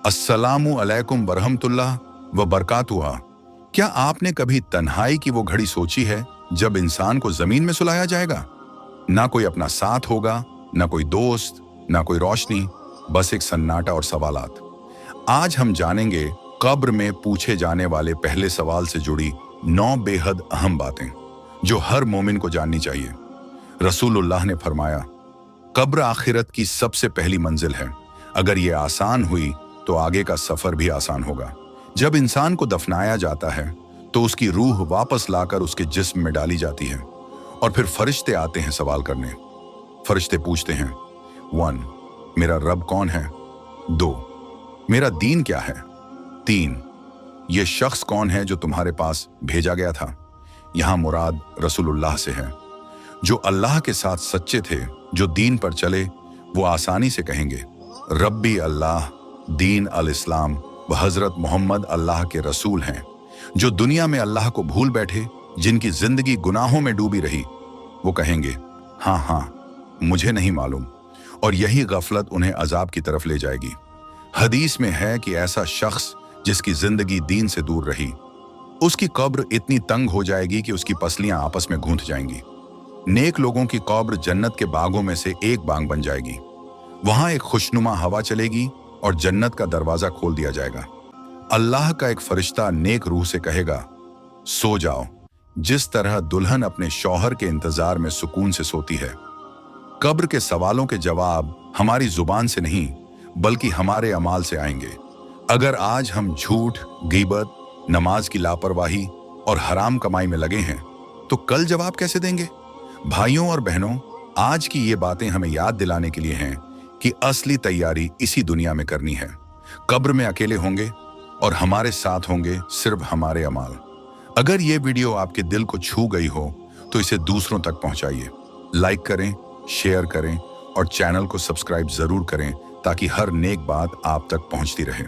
अस्सलामु अलैकुम वरहमतुल्लाह व बरकातुहा। क्या आपने कभी तन्हाई की वो घड़ी सोची है जब इंसान को जमीन में सुलाया जाएगा? ना कोई अपना साथ होगा, ना कोई दोस्त, ना कोई रोशनी, बस एक सन्नाटा और सवालात। आज हम जानेंगे कब्र में पूछे जाने वाले पहले सवाल से जुड़ी 9 बेहद अहम बातें जो हर मोमिन को जाननी चाहिए। रसूलुल्लाह ने फरमाया, कब्र आखिरत की सबसे पहली मंजिल है। अगर ये आसान हुई तो आगे का सफर भी आसान होगा। जब इंसान को दफनाया जाता है तो उसकी रूह वापस लाकर उसके जिस्म में डाली जाती है और फिर फरिश्ते आते हैं सवाल करने। फरिश्ते पूछते हैं, 1. मेरा रब कौन है? 2. मेरा दीन क्या है? 3. ये शख्स कौन है जो तुम्हारे पास भेजा गया था? यहां मुराद रसूलुल्लाह से है, जो अल्लाह के साथ सच्चे थे, जो दीन पर चले। वो आसानी से कहेंगे, रब्बी अल्लाह, दीन अल इस्लाम व हजरत मोहम्मद अल्लाह के रसूल हैं। जो दुनिया में अल्लाह को भूल बैठे, जिनकी जिंदगी गुनाहों में डूबी रही, वो कहेंगे, हाँ हाँ मुझे नहीं मालूम, और यही गफलत उन्हें अजाब की तरफ ले जाएगी। हदीस में है कि ऐसा शख्स जिसकी जिंदगी दीन से दूर रही, उसकी कब्र इतनी तंग हो जाएगी कि उसकी पसलियां आपस में गूंथ जाएंगी। नेक लोगों की कब्र जन्नत के बागों में से एक बाग बन जाएगी। वहां एक खुशनुमा हवा चलेगी और जन्नत का दरवाजा खोल दिया जाएगा। अल्लाह का एक फरिश्ता नेक रूह से कहेगा, सो जाओ, जिस तरह दुल्हन अपने शौहर के इंतजार में सुकून से सोती है। कब्र के सवालों के जवाब हमारी जुबान से नहीं बल्कि हमारे अमाल से आएंगे। अगर आज हम झूठ, गीबत, नमाज की लापरवाही और हराम कमाई में लगे हैं तो कल जवाब कैसे देंगे? भाइयों और बहनों, आज की ये बातें हमें याद दिलाने के लिए हैं कि असली तैयारी इसी दुनिया में करनी है। कब्र में अकेले होंगे और हमारे साथ होंगे सिर्फ हमारे अमाल। अगर ये वीडियो आपके दिल को छू गई हो तो इसे दूसरों तक पहुंचाइए। लाइक करें, शेयर करें और चैनल को सब्सक्राइब जरूर करें ताकि हर नेक बात आप तक पहुंचती रहे।